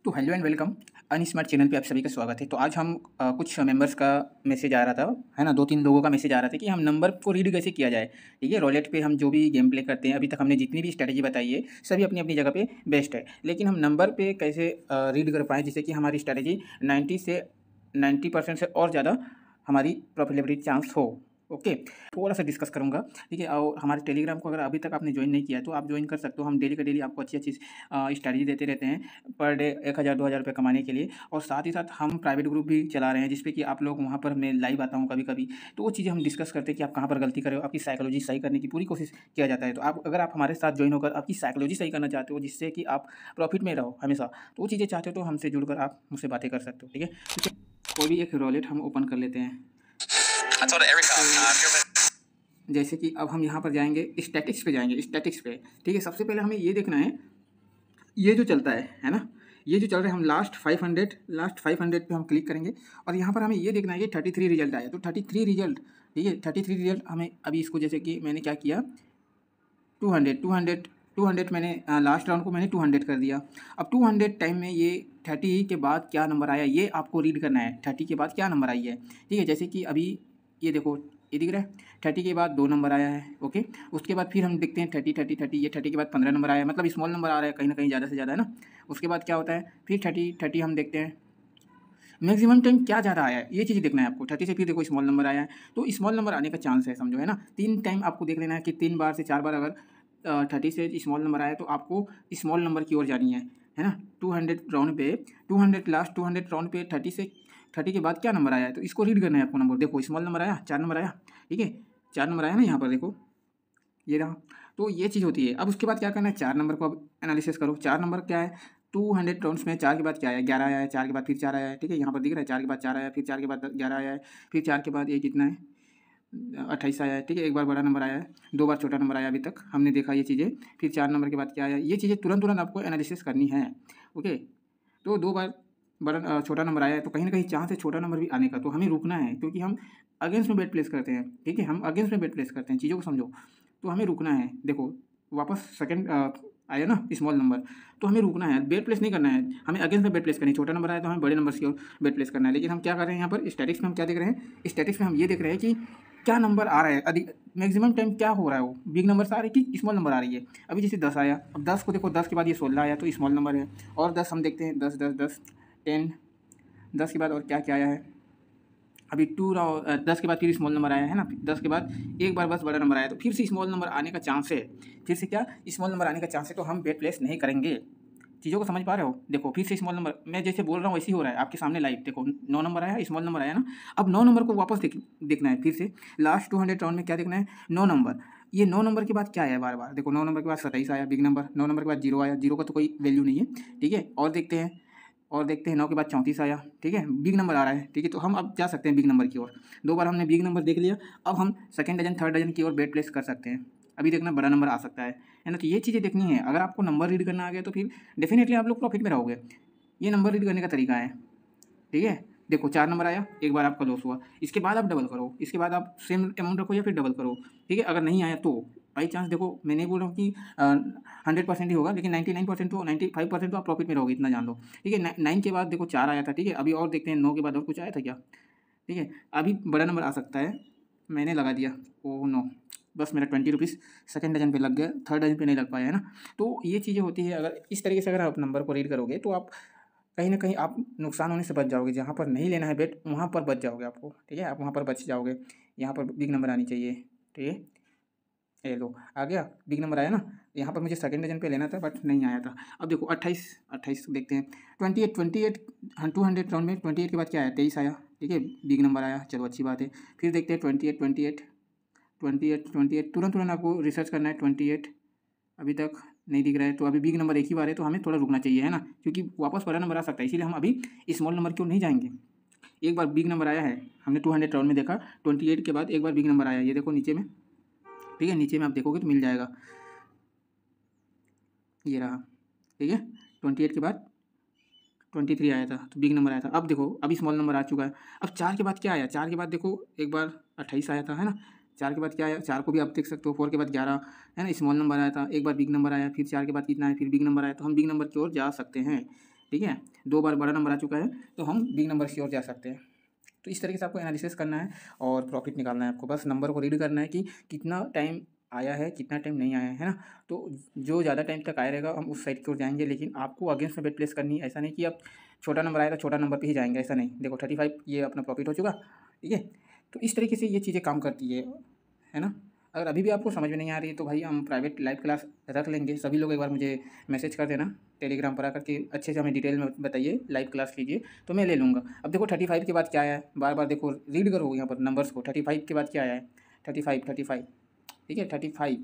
तो hello and welcome अनस्मार्ट channel पे आप सभी का स्वागत है। तो आज हम कुछ मेंबर्स का मैसेज आ रहा था, है ना, 2-3 लोगों का मैसेज आ रहा था कि हम नंबर को रीड कैसे किया जाए। ठीक है, रोलेट पे हम जो भी गेम प्ले करते हैं, अभी तक हमने जितनी भी स्ट्रैटेजी बताई है सभी अपनी अपनी जगह पे बेस्ट है, लेकिन हम नंबर पे कैसे रीड कर पाएँ जिससे कि हमारी स्ट्रैटेजी 90% से और ज़्यादा हमारी प्रॉफिटेबिलिटी चांस हो। ओके, थोड़ा सा डिस्कस करूँगा। ठीक है, और हमारे टेलीग्राम को अगर अभी तक आपने ज्वाइन नहीं किया है तो आप ज्वाइन कर सकते हो। हम डेली का डेली आपको अच्छी अच्छी स्ट्रैटेजी देते रहते हैं पर डे 1000-2000 रुपये कमाने के लिए। और साथ ही साथ हम प्राइवेट ग्रुप भी चला रहे हैं जिस पे कि आप लोग वहाँ पर मैं लाइव आता हूँ कभी कभी, तो वो चीज़ें हम डिस्कस करते हैं कि आप कहाँ पर गलती कर रहे हो, आपकी साइकोलॉजी सही करने की पूरी कोशिश किया जाता है। तो आप अगर आप हमारे साथ ज्वाइन होकर आपकी साइकोलॉजी सही करना चाहते हो जिससे कि आप प्रॉफिट में रहो हमेशा, तो वो चीज़ें चाहते हो तो हमसे जुड़कर आप मुझसे बातें कर सकते हो। ठीक है, तो कोई भी एक रॉलेट हम ओपन कर लेते हैं। जैसे कि अब हम यहाँ पर जाएंगे, स्टैटिक्स पे जाएंगे, स्टैटिक्स पे। ठीक है, सबसे पहले हमें ये देखना है ये जो चलता है ना, ये जो चल रहा है, हम लास्ट 500 पे हम क्लिक करेंगे और यहाँ पर हमें ये देखना है कि 33 रिजल्ट आया। तो 33 रिजल्ट, ठीक है, 33 रिजल्ट हमें अभी इसको, जैसे कि मैंने क्या किया, 200 मैंने लास्ट राउंड को मैंने 200 कर दिया। अब 200 टाइम में ये 30 के बाद क्या नंबर आया ये आपको रीड करना है। 30 के बाद क्या नंबर आई है, ठीक है, जैसे कि अभी ये देखो, ये दिख रहा है 30 के बाद 2 नंबर आया है। ओके, उसके बाद फिर हम देखते हैं 30 ये 30 के बाद 15 नंबर आया है, मतलब स्मॉल नंबर आ रहा है कहीं ना कहीं ज़्यादा से ज़्यादा, है ना। उसके बाद क्या होता है, फिर 30 हम देखते हैं मैक्सिमम टाइम क्या ज़्यादा आया है, ये चीज़ देखना है आपको। 30 से फिर देखो स्मॉल नंबर आया है, तो स्मॉल नंबर आने का चांस है, समझो, है ना। 3 टाइम आपको देख लेना है कि 3 बार से 4 बार अगर 30 से स्मॉल नंबर आया तो आपको स्मॉल नंबर की ओर जानी है ना। 200 राउंड पे 200 लास्ट 200 राउंड पे 30 के बाद क्या नंबर आया है तो इसको रीड करना है आपको। नंबर देखो, स्मॉल नंबर आया, 4 नंबर आया, ठीक है, 4 नंबर आया ना, यहाँ पर देखो ये रहा। तो ये चीज़ होती है। अब उसके बाद क्या करना है, 4 नंबर को अब एनालिसिस करो। 4 नंबर क्या है, 200 राउंड्स में 4 के बाद क्या आया, 11 आया है, 4 के बाद फिर 4 आया है, ठीक है, यहाँ पर दिख रहा है 4 के बाद 4 आया, फिर 4 के बाद 11 आया है, फिर 4 के बाद ये कितना है, 28 आया है, ठीक है, एक बार बड़ा नंबर आया है, 2 बार छोटा नंबर आया, अभी तक हमने देखा ये चीज़ें। फिर 4 नंबर के बाद क्या आया, ये चीज़ें तुरंत आपको एनालिसिस करनी है। ओके, तो 2 बार बड़ा छोटा नंबर आया है तो कहीं ना कहीं चांस है छोटा नंबर भी आने का, तो हमें रुकना है क्योंकि हम अगेंस्ट में बेट प्लेस करते हैं। ठीक है, हम अगेंस्ट में बेट प्लेस करते हैं, चीज़ों को समझो। तो हमें रुकना है। देखो वापस सेकंड आया ना स्मॉल नंबर, तो हमें रुकना है, बेट प्लेस नहीं करना है, हमें अगेंस्ट में बेट प्लेस करनी है। छोटा नंबर आया तो हमें बड़े नंबर की ओर बेट प्लेस करना है। लेकिन हम क्या कर रहे हैं यहाँ पर स्टैटिक्स में, हम क्या देख रहे हैं, स्टैटिक्स में हम ये देख रहे हैं कि क्या नंबर आ रहा है, अधिक मैक्सिमम टाइम क्या हो रहा है, वो बिग नंबर से आ रही है कि स्मॉल नंबर आ रही है। अभी जैसे 10 आया, अब 10 को देखो, 10 के बाद ये 16 आया तो स्मॉल नंबर है। और 10 हम देखते हैं, 10 10 10 10, 10 के बाद और क्या क्या आया है, अभी 10 के बाद फिर स्मॉल नंबर आया है ना, 10 के बाद एक बार बस बड़ा नंबर आया, तो फिर से स्मॉल नंबर आने का चांस है, फिर से क्या स्मॉल नंबर आने का चांस है, तो हम बेट प्लेस नहीं करेंगे। चीज़ों को समझ पा रहे हो। देखो फिर से स्मॉल नंबर, मैं जैसे बोल रहा हूँ वैसे ही हो रहा है आपके सामने लाइव। देखो 9 नंबर आया, स्मॉल नंबर आया ना, अब 9 नंबर को वापस देखना है। फिर से लास्ट 200 राउंड में क्या देखना है, 9 नंबर। ये 9 नंबर के बाद क्या आया, बार बार देखो, 9 नंबर के बाद 27 आया बिग नंबर, 9 नंबर के बाद 0 आया, 0 का तो कोई वैल्यू नहीं है, ठीक है। और देखते हैं 9 के बाद 34 आया, ठीक है, बिग नंबर आ रहा है, ठीक है। तो हम अब जा सकते हैं बिग नंबर की ओर। 2 बार हमने बिग नंबर देख लिया, अब हम सेकंड डजन थर्ड डजन की ओर बेट प्लेस कर सकते हैं। अभी देखना बड़ा नंबर आ सकता है ना। तो ये चीज़ें देखनी है। अगर आपको नंबर रीड करना आ गया तो फिर डेफिनेटली आप लोग प्रॉफिट में रहोगे। ये नंबर रीड करने का तरीका है, ठीक है। देखो 4 नंबर आया, एक बार आपका लॉस हुआ, इसके बाद आप डबल करो, इसके बाद आप सेम अमाउंट रखो या फिर डबल करो, ठीक है। अगर नहीं आया तो बाई चांस, देखो मैं नहीं बोल रहा हूँ कि 100% ही होगा, लेकिन 99% तो 95% तो आप प्रॉफिट में रहोगे, इतना जान लो, ठीक है। 9 के बाद देखो 4 आया था, ठीक है। अभी और देखते हैं 9 के बाद और कुछ आया था क्या, ठीक है। अभी बड़ा नंबर आ सकता है, मैंने लगा दिया, ओ नो, बस मेरा 20 रुपीज़ सेकेंड डजन पे लग गया, थर्ड डजन पे नहीं लग पाया, है ना। तो ये चीज़ें होती है। अगर इस तरीके से अगर आप नंबर को रीड करोगे तो आप कहीं ना कहीं आप नुकसान होने से बच जाओगे। जहाँ पर नहीं लेना है बेट वहाँ पर बच जाओगे आपको, ठीक है, आप वहाँ पर बच जाओगे। यहाँ पर बिग नंबर आनी चाहिए, ठीक है। ये लो आ गया, बिग नंबर आया ना। यहाँ पर मुझे सेकंड डजन पे लेना था बट नहीं आया था। अब देखो 28 देखते हैं, 28 हाँ 200 राउंड में 28 के बाद क्या आया, 23 आया, ठीक है, बिग नंबर आया, चलो अच्छी बात है। फिर देखते हैं 28 तुरंत आपको रिसर्च करना है। 28 अभी तक नहीं दिख रहा है, तो अभी बिग नंबर एक ही बार है, तो हमें थोड़ा रुकना चाहिए, है ना, क्योंकि वापस बड़ा नंबर आ सकता है, इसीलिए हम अभी स्मॉल नंबर क्यों नहीं जाएंगे। एक बार बिग नंबर आया है, हमने 200 राउंड में देखा, 28 के बाद एक बार बिग नंबर आया, ये देखो नीचे में, ठीक है, नीचे में आप देखोगे तो मिल जाएगा, ये रहा, ठीक है। 28 के बाद 23 आया था, तो बिग नंबर आया था। अब देखो अभी स्मॉल नंबर आ चुका है। अब 4 के बाद क्या आया, 4 के बाद देखो एक बार 28 आया था, है ना। 4 के बाद क्या आया, 4 को भी आप देख सकते हो, 4 के बाद 11, है ना, स्मॉल नंबर आया था, एक बार बिग नंबर आया, फिर 4 के बाद कितना है, फिर बिग नंबर आया, तो हम बिग नंबर की ओर जा सकते हैं, ठीक है, 2 बार बड़ा नंबर आ चुका है तो हम बिग नंबर की ओर जा सकते हैं। तो इस तरीके से आपको एनालिसिस करना है और प्रॉफिट निकालना है। आपको बस नंबर को रीड करना है कि कितना टाइम आया है, कितना टाइम नहीं आया है ना। तो जो ज़्यादा टाइम तक आया रहेगा हम उस साइड की ओर जाएंगे, लेकिन आपको अगेंस्ट में बेट प्लेस करनी है। ऐसा नहीं कि आप छोटा नंबर आया तो छोटा नंबर पे ही जाएंगे, ऐसा नहीं। देखो 35 ये अपना प्रॉफिट हो चुका, ठीक है। तो इस तरीके से ये चीज़ें काम करती है ना। अगर अभी भी आपको समझ में नहीं आ रही है तो भाई हम प्राइवेट लाइव क्लास रख लेंगे। सभी लोग एक बार मुझे मैसेज कर देना टेलीग्राम पर आकर के, अच्छे से हमें डिटेल में बताइए, लाइव क्लास कीजिए तो मैं ले लूँगा। अब देखो 35 के बाद क्या आया है, बार बार देखो रीड करो यहाँ पर नंबर्स को। 35 के बाद क्या आया है, 35, ठीक है 35।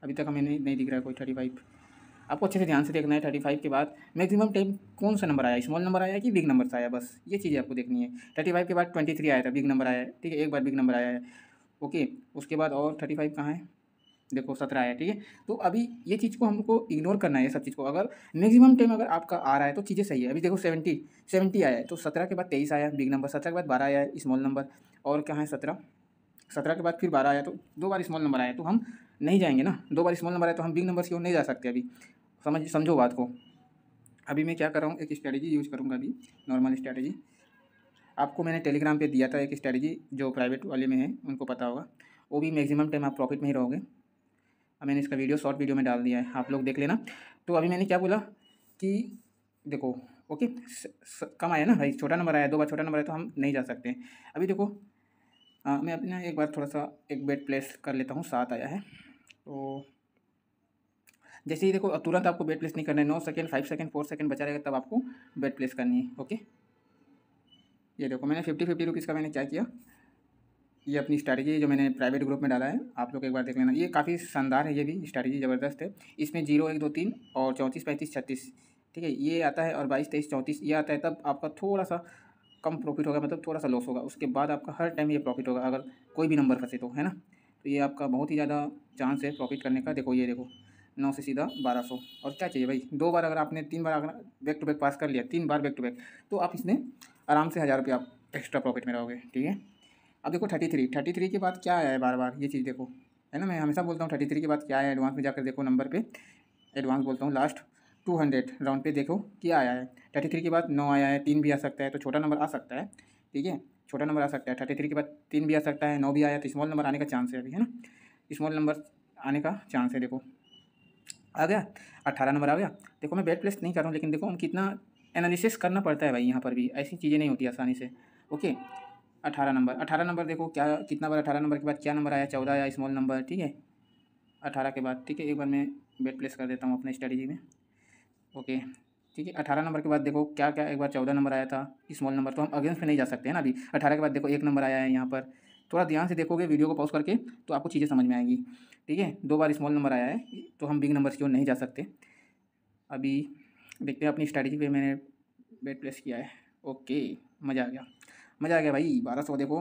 अभी तक हमें नहीं दिख रहा है कोई 35। आपको अच्छे से ध्यान से देखना है 35 के बाद मैक्सिमम टाइम कौन सा नंबर आया, स्मॉल नंबर आया कि बिग नंबर आया, बस ये चीज़ें आपको देखनी है। 35 के बाद 23 आया था, बिग नंबर आया है, ठीक है, एक बार बिग नंबर आया है, ओके। उसके बाद और 35 कहाँ है, देखो 17 आया, ठीक है। तो अभी ये चीज़ को हमको इग्नोर करना है, सब चीज़ को। अगर मैक्सिमम टाइम अगर आपका आ रहा है तो चीज़ें सही है। अभी देखो 70 आया है, तो 17 के बाद 23 आया बिग नंबर, 17 के बाद 12 आया है स्मॉल नंबर, और कहाँ है 17 के बाद फिर 12 आया, तो 2 बार स्मॉल नंबर आया, तो हम नहीं जाएंगे ना। 2 बार स्मॉल नंबर आया तो हम बिग नंबर की ओर नहीं जा सकते अभी। समझो बात को। अभी मैं क्या कर रहा हूँ, एक स्ट्रैटेजी यूज़ करूँगा अभी, नॉर्मल स्ट्रैटेजी। आपको मैंने टेलीग्राम पे दिया था एक स्ट्रैटेजी, जो प्राइवेट वाले में है उनको पता होगा। वो भी मैक्सिमम टाइम आप प्रॉफिट में ही रहोगे। अब मैंने इसका वीडियो शॉर्ट वीडियो में डाल दिया है, आप लोग देख लेना। तो अभी मैंने क्या बोला कि देखो, ओके, कम आया ना भाई, छोटा नंबर आया, 2 बार छोटा नंबर आया तो हम नहीं जा सकते। अभी देखो मैं अपना एक बार थोड़ा सा एक बेट प्लेस कर लेता हूँ, 7 आया है। तो जैसे ही देखो तुरंत आपको बेट प्लेस नहीं करना है, 9 सेकंड 5 सेकंड 4 सेकंड बचा रहेगा तब आपको बेट प्लेस करनी है, ओके। ये देखो मैंने 50 रुपीज़ का मैंने क्या किया, ये अपनी स्ट्रैटेजी जो मैंने प्राइवेट ग्रुप में डाला है, आप लोग एक बार देख लेना। ये काफ़ी शानदार है, ये भी स्ट्रैटेजी ज़बरदस्त है। इसमें 0 1 2 3 और 34 35 36, ठीक है, ये आता है, और 22 23 34 ये आता है। तब आपका थोड़ा सा कम प्रॉफिट होगा, मतलब थोड़ा सा लॉस होगा। उसके बाद आपका हर टाइम ये प्रॉफिट होगा अगर कोई भी नंबर फंसे तो, है ना। तो ये आपका बहुत ही ज़्यादा चांस है प्रॉफिट करने का। देखो ये देखो 9 से सीधा 1200, और क्या चाहिए भाई। 2 बार अगर आपने 3 बार अगर बैक टू बैक पास कर लिया, 3 बार बैक टू बैक, तो आप इसमें आराम से 1000 रुपये आप एक्स्ट्रा प्रॉफिट में रहोगे, ठीक है। अब देखो 33 के बाद क्या आया है, बार बार ये चीज़ देखो, है ना। मैं हमेशा बोलता हूँ 33 के बाद क्या आया है, एडवांस में जाकर देखो नंबर पे, एडवांस बोलता हूँ, लास्ट 200 राउंड पे देखो क्या आया है। 33 के बाद 9 आया है, 3 भी आ सकता है, तो छोटा नंबर आ सकता है, ठीक है, छोटा नंबर आ सकता है। 33 के बाद 3 भी आ सकता है, 9 भी आया, तो स्मॉल नंबर आने का चांस है अभी, है ना, स्मॉल नंबर आने का चांस है। देखो आ गया, 18 नंबर आ गया। देखो मैं बेट प्लेस नहीं कर रहा हूँ, लेकिन देखो हम कितना एनालिसिस करना पड़ता है भाई, यहाँ पर भी ऐसी चीज़ें नहीं होती आसानी से, ओके। 18 नंबर देखो क्या, कितना बार 18 नंबर के बाद क्या नंबर आया, 14 आया स्मॉल नंबर, ठीक है, 18 के बाद, ठीक है। एक बार मैं बेट प्लेस कर देता हूँ अपने स्ट्रेटजी में, ओके, ठीक है। 18 नंबर के बाद देखो क्या क्या, एक बार 14 नंबर आया था स्मॉल नंबर, तो हम अगेंस्ट में नहीं जा सकते हैं ना अभी। 18 के बाद देखो 1 नंबर आया है यहाँ पर। थोड़ा ध्यान से देखोगे वीडियो को पॉज करके तो आपको चीज़ें समझ में आएंगी, ठीक है। 2 बार स्मॉल नंबर आया है तो हम बिग नंबर की ओर नहीं जा सकते। अभी देखते हैं अपनी स्ट्रैटेजी पे मैंने बेट प्लेस किया है, ओके। मज़ा आ गया भाई। 1200 देखो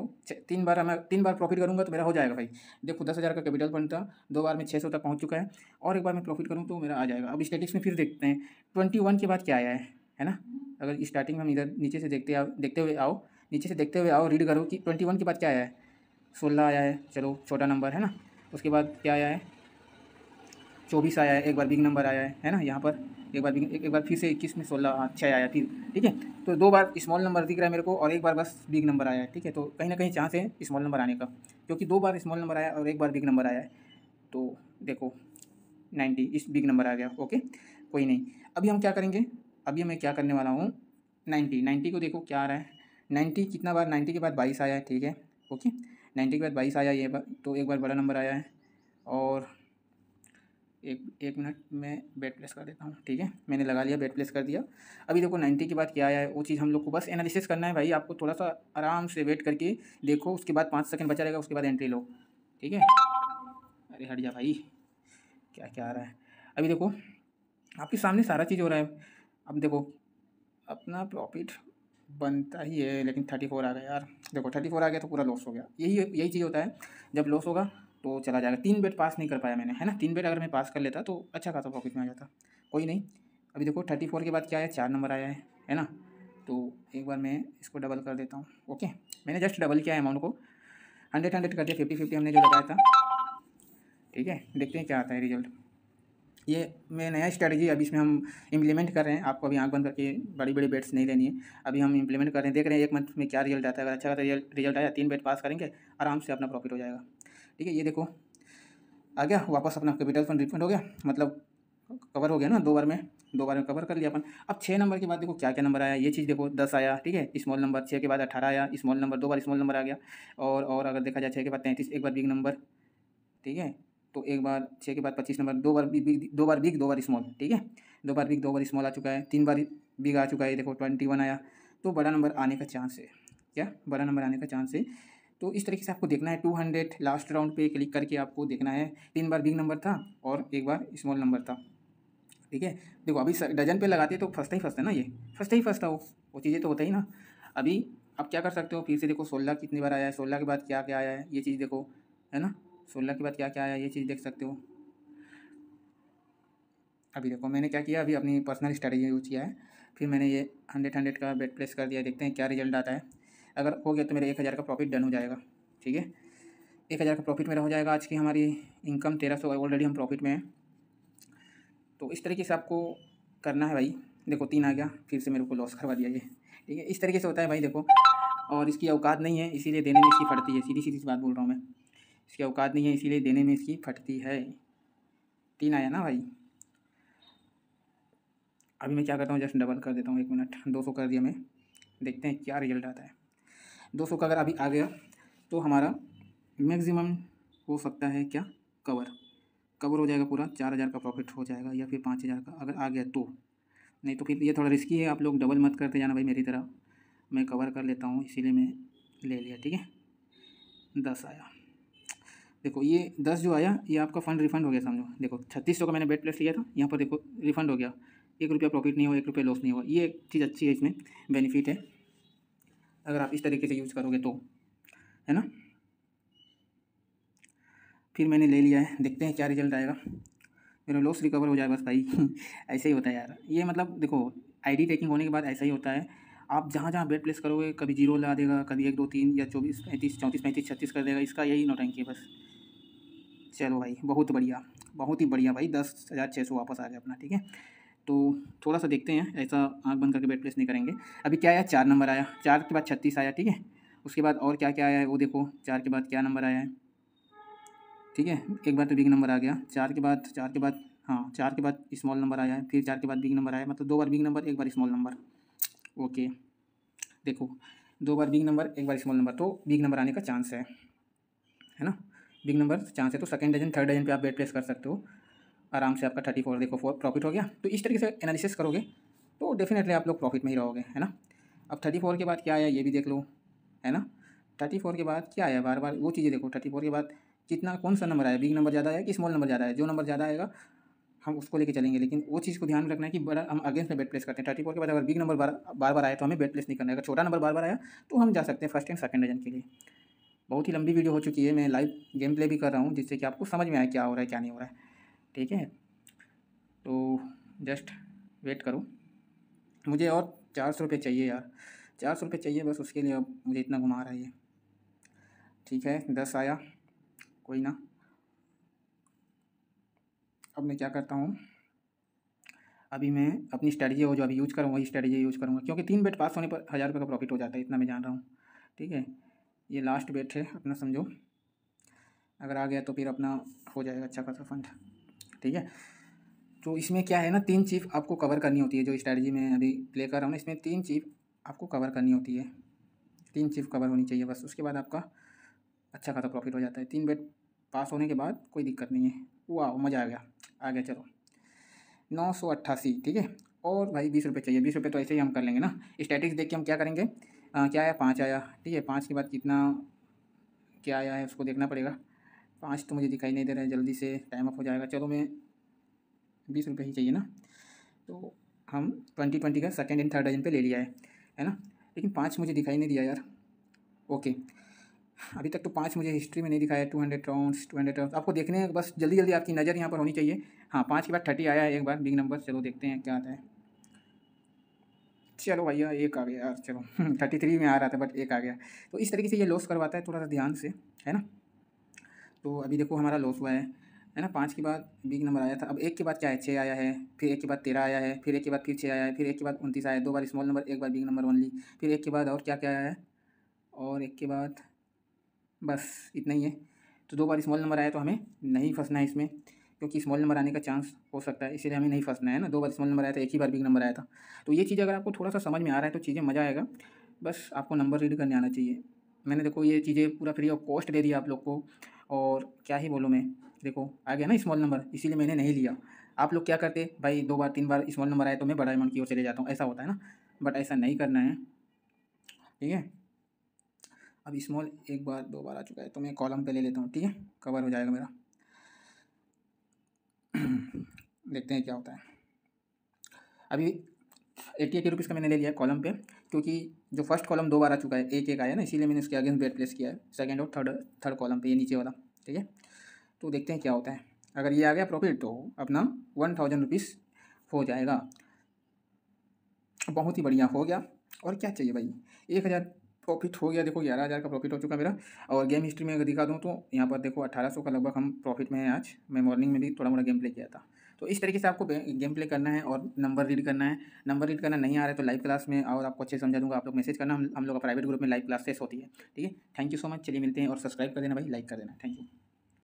3 बार प्रॉफिट करूँगा तो मेरा हो जाएगा भाई। देखो 10,000 का कैपिटल पॉइंट था, 2 बार में 600 तक पहुँच चुका है, और एक बार मैं प्रॉफिट करूँ तो मेरा आ जाएगा। अब स्टैटिक्स में फिर देखते हैं 21 के बाद क्या आया है ना। अगर स्टार्टिंग में हम इधर नीचे से देखते हुए आओ, रीड करो कि 21 के बाद क्या आया है। 16 आया है, चलो छोटा नंबर है ना। उसके बाद क्या आया है, 24 आया है, एक बार बिग नंबर आया है ना यहाँ पर। एक बार फिर से 21 में 16 6 आया फिर, ठीक है। तो 2 बार स्मॉल नंबर दिख रहा है मेरे को, और एक बार बस बिग नंबर आया है, ठीक है। तो कहीं ना कहीं चांस है स्मॉल नंबर आने का, क्योंकि 2 बार स्मॉल नंबर आया और एक बार बिग नंबर आया है। तो देखो 90 इस बिग नंबर आ गया, ओके, कोई नहीं। अभी हम क्या करेंगे, अभी मैं क्या करने वाला हूँ, 90 को देखो क्या आ रहा है। 90 कितना बार, 90 के बाद 22 आया है, ठीक है, ओके। 90 के बाद 22 आया ये बार, तो एक बार बड़ा नंबर आया है। और एक मिनट में बेट प्लेस कर देता हूँ, ठीक है। मैंने लगा लिया, बेट प्लेस कर दिया। अभी देखो 90 के बाद क्या आया है, वो चीज़ हम लोग को बस एनालिसिस करना है भाई। आपको थोड़ा सा आराम से वेट करके देखो, उसके बाद 5 सेकंड बचा रहेगा, उसके बाद एंट्री लो, ठीक है। अरे हट जा भाई, क्या क्या आ रहा है। अभी देखो आपके सामने सारा चीज़ हो रहा है। अब देखो अपना प्रॉफिट बनता ही है, लेकिन 34 आ गया यार। देखो 34 आ गया तो पूरा लॉस हो गया। यही चीज़ होता है, जब लॉस होगा तो चला जाएगा। 3 बेट पास नहीं कर पाया मैंने, है ना। 3 बेट अगर मैं पास कर लेता तो अच्छा खासा प्रॉफिट में आ जाता, कोई नहीं। अभी देखो 34 के बाद क्या है, 4 नंबर आया है ना। तो एक बार मैं इसको डबल कर देता हूँ, ओके। मैंने जस्ट डबल किया है अमाउंट को, 100 कर दिया, 50 50 हमने जो लगाया था, ठीक है। देखते हैं क्या आता है रिजल्ट। ये मैं नया स्ट्रेटजी अभी इसमें हम इम्प्लीमेंट कर रहे हैं। आपको अभी आंख बंद करके बड़ी बड़ी बेट्स नहीं लेनी है, अभी हम इम्प्लीमेंट कर रहे हैं, देख रहे हैं 1 मंथ में क्या रिजल्ट आता है। अगर अच्छा रिजल्ट आया 3 बेट पास करेंगे, आराम से अपना प्रॉफिट हो जाएगा। ठीक है, ये देखो आ गया वापस, अपना कैपिटल फंड रिफंड हो गया, मतलब कवर हो गया ना, 2 बार में कवर कर लिया अपन। अब 6 नंबर के बाद देखो क्या क्या नंबर आया, ये चीज़ देखो 10 आया, ठीक है, स्मॉल नंबर। 6 के बाद 18 आया, स्मॉल नंबर, 2 बार स्मॉल नंबर आ गया। और अगर देखा जाए 6 के बाद 33, एक बार बिग नंबर, ठीक है। तो एक बार 6 के बाद 25 नंबर, 2 बार बिग, 2 बार बिग, 2 बार स्मॉल, ठीक है। 2 बार बिग, 2 बार स्मॉल आ चुका है, 3 बार बिग आ चुका है, देखो 21 आया। तो बड़ा नंबर आने का चांस है, क्या बड़ा नंबर आने का चांस है। तो इस तरीके से आपको देखना है। 200 लास्ट राउंड पे क्लिक करके आपको देखना है। 3 बार बिग नंबर था और 1 बार स्मॉल नंबर था, ठीक है। देखो अभी डजन पे लगाते तो फर्स्ट ही फर्स्ट है ना, ये फर्स्ट ही फर्स्ट था, वो चीज़ें तो होता ही ना। अभी आप क्या कर सकते हो, फिर से देखो 16 कितनी बार आया है, 16 के बाद क्या क्या आया है, ये चीज़ देखो, है ना। 16 के बाद क्या क्या आया, ये चीज़ देख सकते हो। अभी देखो मैंने क्या किया, अभी अपनी पर्सनल स्ट्रैटेजी यूज़ किया है, फिर मैंने ये 100 का बेट प्लेस कर दिया। देखते हैं क्या रिजल्ट आता है। अगर हो गया तो मेरे 1000 का प्रॉफिट डन हो जाएगा, ठीक है। 1000 का प्रॉफिट मेरा हो जाएगा। आज की हमारी इनकम 1300, ऑलरेडी हम प्रॉफिट में हैं। तो इस तरीके से आपको करना है भाई। देखो 3 आ गया, फिर से मेरे को लॉस करवा दिया ये, ठीक है। इस तरीके से होता है भाई, देखो। और इसकी औकात नहीं है, इसीलिए देने में इसकी फटती है, सीधी सीधी बात बोल रहा हूँ मैं। इसकी औकात नहीं है, इसीलिए देने में इसकी फटती है। 3 आया ना भाई। अभी मैं क्या करता हूँ, जस्ट डबल कर देता हूँ, 1 मिनट, 200 कर दिया मैं। देखते हैं क्या रिजल्ट आता है। 200 का अगर अभी आ गया तो हमारा मैक्सिमम हो सकता है क्या, कवर हो जाएगा पूरा। 4000 का प्रॉफिट हो जाएगा, या फिर 5000 का अगर आ गया तो। नहीं तो फिर ये थोड़ा रिस्की है, आप लोग डबल मत करते जाना भाई मेरी तरह। मैं कवर कर लेता हूँ, इसीलिए मैं ले लिया, ठीक है। 10 आया, देखो ये 10 जो आया, ये आपका फ़ंड रिफ़ंड हो गया समझो। देखो 3600 का मैंने बेट प्लेस लिया था, यहाँ पर देखो रिफ़ंड हो गया। 1 रुपया प्रॉफिट नहीं हुआ, 1 रुपया लॉस नहीं हुआ। ये एक चीज़ अच्छी है, इसमें बेनिफिट है अगर आप इस तरीके से यूज़ करोगे तो, है ना। फिर मैंने ले लिया है, देखते हैं क्या रिजल्ट आएगा। मेरा लॉस रिकवर हो जाए बस भाई। ऐसे ही होता है यार ये, मतलब देखो आईडी टेकिंग होने के बाद ऐसा ही होता है। आप जहाँ जहाँ बेट प्लेस करोगे, कभी 0 ला देगा, कभी 1 2 3 या 24 35 34 35 36 कर देगा। इसका यही नौटंकी है बस। चलो भाई बहुत बढ़िया, बहुत ही बढ़िया भाई, 10,600 वापस आ गया अपना, ठीक है। तो थोड़ा सा देखते हैं, ऐसा आँख बंद करके बेट प्लेस नहीं करेंगे। अभी क्या आया, 4 नंबर आया, 4 के बाद 36 आया, ठीक है। उसके बाद और क्या क्या आया है वो देखो, 4 के बाद क्या नंबर आया है, ठीक है। एक बार तो बिग नंबर आ गया, 4 के बाद हाँ 4 के बाद स्मॉल नंबर आया है, फिर 4 के बाद बिग नंबर आया, मतलब 2 बार बिग नंबर, 1 बार स्मॉल नंबर। ओके, देखो 2 बार बिग नंबर, 1 बार स्मॉल नंबर, तो बिग नंबर आने का चांस है ना। बिग नंबर चांस है, तो सेकंड डजन थर्ड डजन पे आप बेट प्लेस कर सकते हो आराम से। आपका 34 देखो 4 प्रॉफिट हो गया। तो इस तरीके से एनालिसिस करोगे तो डेफिनेटली आप लोग प्रॉफिट में ही रहोगे, है ना। अब 34 के बाद क्या आया ये भी देख लो, है ना। 34 के बाद क्या आया, बार बार वो चीज़ें देखो। 34 के बाद कितना, कौन सा नंबर आया, बिग नंबर ज़्यादा आया कि स्मॉल नंबर ज़्यादा है। जो नंबर ज़्यादा आएगा हम उसको लेके चलेंगे, लेकिन वो चीज़ को ध्यान में रखना है कि बड़ा हम अगेंस्ट में बेट प्लेस करते हैं। 34 के बाद अगर बिग नंबर बार बार आया तो हमें बेट प्लेस नहीं करना है। अगर छोटा नंबर बार बार आया तो हम जा सकते हैं फर्स्ट एंड सेकंड डजन के लिए। बहुत ही लंबी वीडियो हो चुकी है, मैं लाइव गेम प्ले भी कर रहा हूँ जिससे कि आपको समझ में आए क्या हो रहा है क्या नहीं हो रहा है, ठीक है। तो जस्ट वेट करो, मुझे और 400 रुपये चाहिए यार, 400 रुपये चाहिए बस, उसके लिए अब मुझे इतना घुमा रहा है ये, ठीक है। 10 आया, कोई ना। अब मैं क्या करता हूँ, अभी मैं अपनी स्ट्रैटेजी वो जो अभी यूज़ करूँगा वही स्ट्रैटेजी यूज़ करूँगा, क्योंकि 3 बेट पास होने पर 1000 रुपये का प्रॉफिट हो जाता है, इतना मैं जान रहा हूँ, ठीक है। ये लास्ट बेट है अपना समझो, अगर आ गया तो फिर अपना हो जाएगा अच्छा खासा फंड, ठीक है। तो इसमें क्या है ना, 3 चीज़ आपको कवर करनी होती है। जो स्ट्रैटेजी मैं अभी प्ले कर रहा हूँ ना, इसमें 3 चीज़ आपको कवर करनी होती है। 3 चीज़ कवर होनी चाहिए बस, उसके बाद आपका अच्छा खासा प्रॉफिट हो जाता है। 3 बेट पास होने के बाद कोई दिक्कत नहीं है। वाह मज़ा आ गया, आ गया। चलो 988, ठीक है। और भाई 20 रुपये चाहिए, 20 रुपये तो ऐसे ही हम कर लेंगे ना। स्टैटिक्स देख के हम क्या करेंगे, क्या आया, 5 आया, ठीक है। 5 के बाद कितना क्या आया है उसको देखना पड़ेगा। 5 तो मुझे दिखाई नहीं दे रहा है, जल्दी से टाइम अप हो जाएगा। चलो मैं 20 रुपये ही चाहिए ना, तो हम 20 का सेकंड एंड थर्ड डजन पे ले लिया है ना। लेकिन 5 मुझे दिखाई नहीं दिया यार। ओके, अभी तक तो 5 मुझे हिस्ट्री में नहीं दिखाया। 200 राउंड्स आपको देखने हैं बस, जल्दी जल्दी आपकी नज़र यहाँ पर होनी चाहिए। हाँ 5 के बाद 30 आया है एक बार बिग नंबर। चलो देखते हैं क्या आता है। चलो भैया 1 आ गया यार, चलो 33 में आ रहा था बट 1 आ गया। तो इस तरीके से ये लॉस करवाता है, थोड़ा सा ध्यान से, है ना। तो अभी देखो हमारा लॉस हुआ है है ना। 5 के बाद बिग नंबर आया था। अब 1 के बाद क्या है, 6 आया है, फिर 1 के बाद 13 आया है, फिर 1 के बाद फिर 6 आया है, फिर 1 के बाद 29 आया है, 2 बार स्मॉल नंबर, 1 बार बिग नंबर ओनली, फिर 1 के बाद और क्या क्या आया है, और 1 के बाद बस इतना ही है। तो 2 बार स्मॉल नंबर आया तो हमें नहीं फंसना है इसमें, क्योंकि स्मॉल नंबर आने का चांस हो सकता है, इसीलिए हमें नहीं फंसना है ना। 2 बार स्मॉल नंबर आया था, 1 ही बार बिग नंबर आया था। तो ये चीज़ अगर आपको थोड़ा सा समझ में आ रहा है तो चीज़ें मज़ा आएगा। बस आपको नंबर रीड करने आना चाहिए। मैंने देखो ये चीज़ें पूरा फ्री ऑफ कॉस्ट दे दिया आप लोग को, और क्या ही बोलूँ मैं। देखो आ गया ना स्मॉल नंबर, इसीलिए मैंने नहीं लिया। आप लोग क्या करते भाई, 2 बार 3 बार स्मॉल नंबर आए तो मैं बड़ा अमाउंट की ओर चले जाता हूँ, ऐसा होता है ना। बट ऐसा नहीं करना है, ठीक है। अब स्मॉल 1 बार 2 बार आ चुका है तो मैं कॉलम पे ले लेता हूँ, ठीक है, कवर हो जाएगा मेरा। देखते हैं क्या होता है। अभी 80 रुपीज़ का मैंने ले लिया है कॉलम पे, क्योंकि जो फर्स्ट कॉलम 2 बार आ चुका है, 1 आया ना, इसीलिए मैंने उसके अगेंस्ट बेट प्लेस किया है सेकंड और थर्ड कॉलम पे, ये नीचे वाला, ठीक है। तो देखते हैं क्या होता है। अगर ये आ गया प्रॉफिट तो अपना 1000 रुपीज़ हो जाएगा। बहुत ही बढ़िया हो गया, और क्या चाहिए भाई। 1000 प्रॉफिट हो गया। देखो 11,000 का प्रॉफिट हो चुका मेरा। और गेम हिस्ट्री में अगर दिखा दूँ तो यहाँ पर देखो 1800 का लगभग हम प्रॉफिट में हैं आज। मैं मॉर्निंग में भी थोड़ा मोड़ा गेम प्ले किया था। तो इस तरीके से आपको गेम प्ले करना है और नंबर रीड करना है। नंबर रीड करना नहीं आ रहा है तो लाइव क्लास में और आपको अच्छे समझा दूँगा। आप लोग मैसेज करना, हम लोग का प्राइवेट ग्रुप में लाइव क्लासेस होती है, ठीक है। Thank you so much. चलिए मिलते हैं, और सब्सक्राइब कर देना भाई, लाइक कर देना। Thank you.